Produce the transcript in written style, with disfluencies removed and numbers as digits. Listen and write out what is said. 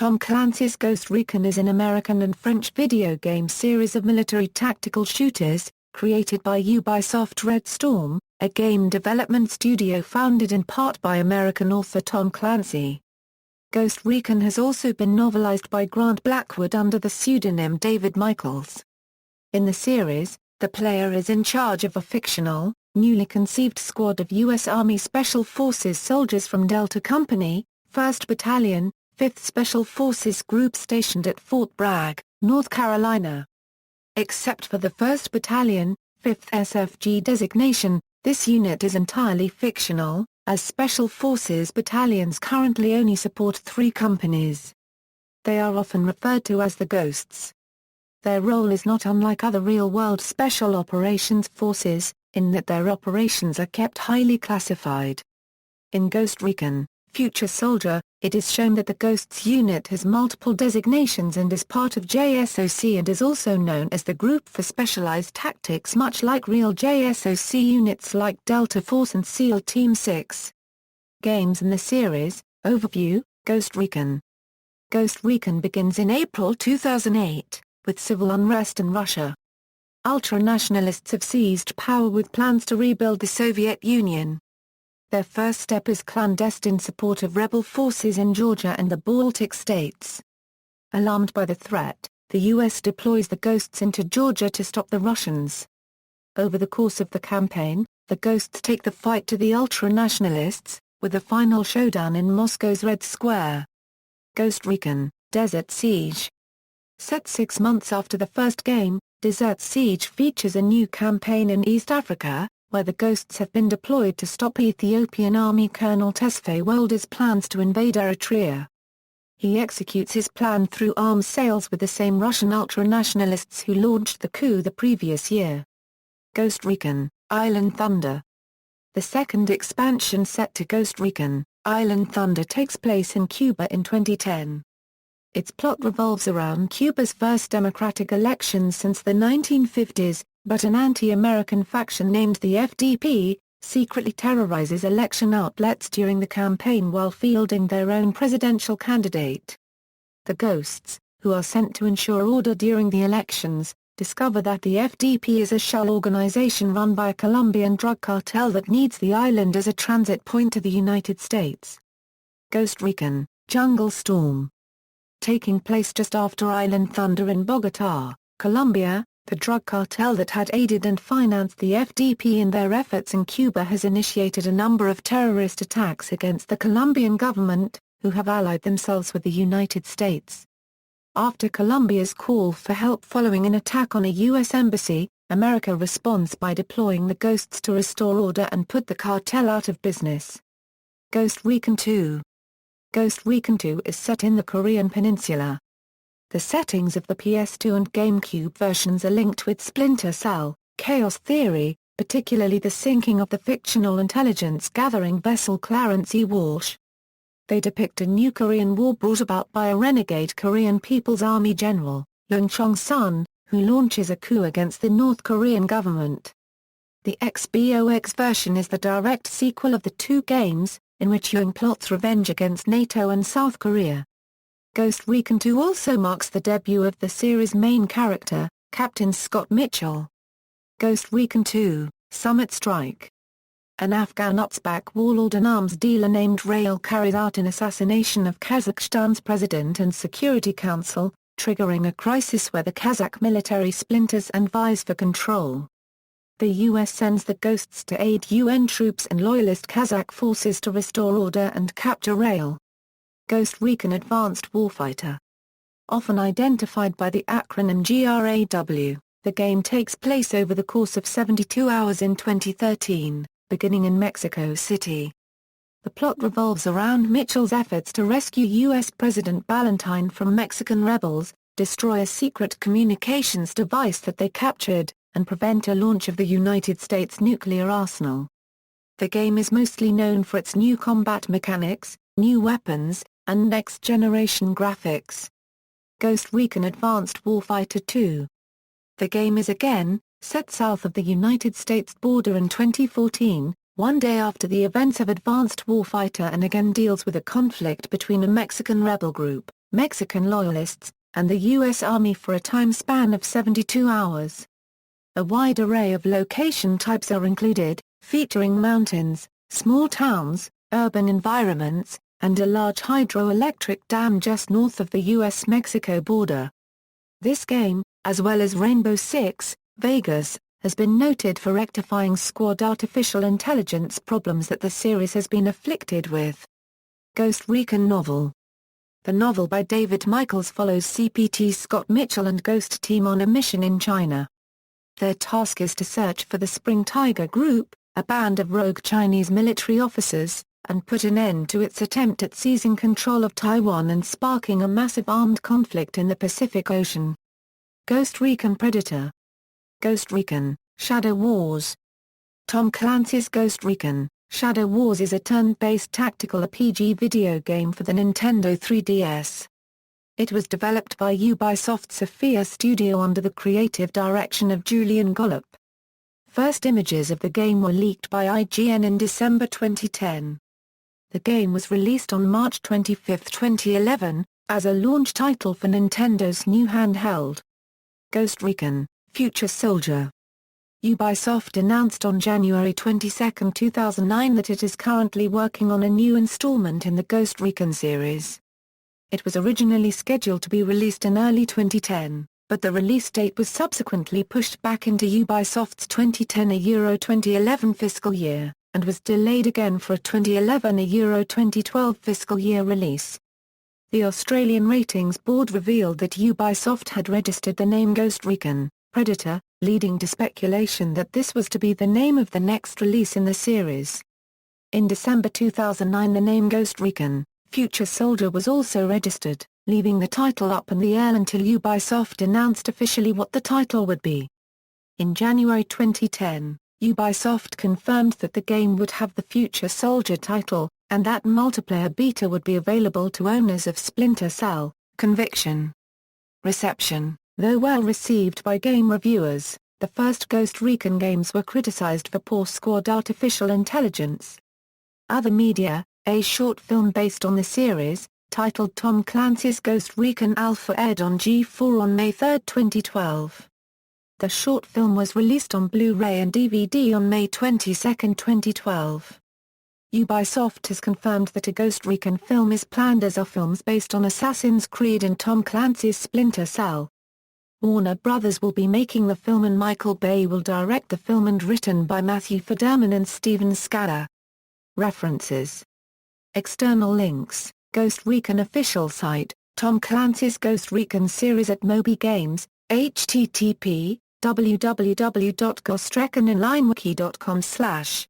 Tom Clancy's Ghost Recon is an American and French video game series of military tactical shooters, created by Ubisoft Red Storm, a game development studio founded in part by American author Tom Clancy. Ghost Recon has also been novelized by Grant Blackwood under the pseudonym David Michaels. In the series, the player is in charge of a fictional, newly conceived squad of U.S. Army Special Forces soldiers from Delta Company, 1st Battalion, 5th Special Forces Group stationed at Fort Bragg, North Carolina. Except for the 1st Battalion, 5th SFG designation, this unit is entirely fictional, as Special Forces battalions currently only support 3 companies. They are often referred to as the Ghosts. Their role is not unlike other real-world Special Operations Forces, in that their operations are kept highly classified. In Ghost Recon, Future Soldier, it is shown that the Ghosts unit has multiple designations and is part of JSOC and is also known as the Group for Specialized Tactics, much like real JSOC units like Delta Force and SEAL Team 6. Games in the series. Overview. Ghost Recon. Ghost Recon begins in April 2008, with civil unrest in Russia. Ultra-nationalists have seized power with plans to rebuild the Soviet Union. Their first step is clandestine support of rebel forces in Georgia and the Baltic states. Alarmed by the threat, the U.S. deploys the Ghosts into Georgia to stop the Russians. Over the course of the campaign, the Ghosts take the fight to the ultra-nationalists, with a final showdown in Moscow's Red Square. Ghost Recon, Desert Siege. Set 6 months after the first game, Desert Siege features a new campaign in East Africa, where the Ghosts have been deployed to stop Ethiopian Army Colonel Tesfaye Wolde's plans to invade Eritrea. He executes his plan through arms sales with the same Russian ultra-nationalists who launched the coup the previous year. Ghost Recon, Island Thunder. The second expansion set to Ghost Recon, Island Thunder takes place in Cuba in 2010. Its plot revolves around Cuba's first democratic elections since the 1950s, but an anti-American faction named the FDP, secretly terrorizes election outlets during the campaign while fielding their own presidential candidate. The Ghosts, who are sent to ensure order during the elections, discover that the FDP is a shell organization run by a Colombian drug cartel that needs the island as a transit point to the United States. Ghost Recon, Jungle Storm. Taking place just after Island Thunder in Bogotá, Colombia, the drug cartel that had aided and financed the FDP in their efforts in Cuba has initiated a number of terrorist attacks against the Colombian government, who have allied themselves with the United States. After Colombia's call for help following an attack on a U.S. embassy, America responds by deploying the Ghosts to restore order and put the cartel out of business. Ghost Recon 2. Ghost Recon 2 is set in the Korean Peninsula. The settings of the PS2 and GameCube versions are linked with Splinter Cell, Chaos Theory, particularly the sinking of the fictional intelligence-gathering vessel Clarence E. Walsh. They depict a new Korean war brought about by a renegade Korean People's Army general, Yoon Chong-sun, who launches a coup against the North Korean government. The XBOX version is the direct sequel of the 2 games, in which Yoon plots revenge against NATO and South Korea. Ghost Recon 2 also marks the debut of the series' main character, Captain Scott Mitchell. Ghost Recon 2, Summit Strike. An Afghan Uzbek warlord and arms dealer named Rail carries out an assassination of Kazakhstan's president and Security Council, triggering a crisis where the Kazakh military splinters and vies for control. The U.S. sends the Ghosts to aid UN troops and loyalist Kazakh forces to restore order and capture Rail. Ghost Recon Advanced Warfighter. Often identified by the acronym GRAW, the game takes place over the course of 72 hours in 2013, beginning in Mexico City. The plot revolves around Mitchell's efforts to rescue U.S. President Ballantyne from Mexican rebels, destroy a secret communications device that they captured, and prevent a launch of the United States nuclear arsenal. The game is mostly known for its new combat mechanics, new weapons, and next-generation graphics. Ghost Recon Advanced Warfighter 2. The game is again, set south of the United States border in 2014, one day after the events of Advanced Warfighter, and again deals with a conflict between a Mexican rebel group, Mexican loyalists, and the U.S. Army for a time span of 72 hours. A wide array of location types are included, featuring mountains, small towns, urban environments, and a large hydroelectric dam just north of the U.S.-Mexico border. This game, as well as Rainbow Six, Vegas, has been noted for rectifying squad artificial intelligence problems that the series has been afflicted with. Ghost Recon novel. The novel by David Michaels follows CPT Scott Mitchell and Ghost Team on a mission in China. Their task is to search for the Spring Tiger Group, a band of rogue Chinese military officers, and put an end to its attempt at seizing control of Taiwan and sparking a massive armed conflict in the Pacific Ocean. Ghost Recon Predator. Ghost Recon, Shadow Wars. Tom Clancy's Ghost Recon, Shadow Wars is a turn-based tactical RPG video game for the Nintendo 3DS. It was developed by Ubisoft Sophia Studio under the creative direction of Julian Gollop. First images of the game were leaked by IGN in December 2010. The game was released on March 25, 2011, as a launch title for Nintendo's new handheld. Ghost Recon, Future Soldier. Ubisoft announced on January 22, 2009 that it is currently working on a new installment in the Ghost Recon series. It was originally scheduled to be released in early 2010, but the release date was subsequently pushed back into Ubisoft's 2010-2011 fiscal year, and was delayed again for a 2011-2012 fiscal year release. The Australian Ratings Board revealed that Ubisoft had registered the name Ghost Recon Predator, leading to speculation that this was to be the name of the next release in the series. In December 2009 the name Ghost Recon Future Soldier was also registered, leaving the title up in the air until Ubisoft announced officially what the title would be. In January 2010, Ubisoft confirmed that the game would have the Future Soldier title, and that multiplayer beta would be available to owners of Splinter Cell: Conviction. Reception. Though well received by game reviewers, the first Ghost Recon games were criticized for poor squad artificial intelligence. Other media. A short film based on the series, titled Tom Clancy's Ghost Recon Alpha aired on G4 on May 3, 2012. The short film was released on Blu-ray and DVD on May 22, 2012. Ubisoft has confirmed that a Ghost Recon film is planned, as are films based on Assassin's Creed and Tom Clancy's Splinter Cell. Warner Brothers will be making the film and Michael Bay will direct the film, and written by Matthew Federman and Steven Scala. References. External links: Ghost Recon official site, Tom Clancy's Ghost Recon series at Moby Games, http://www.ghostreconinlinewiki.com/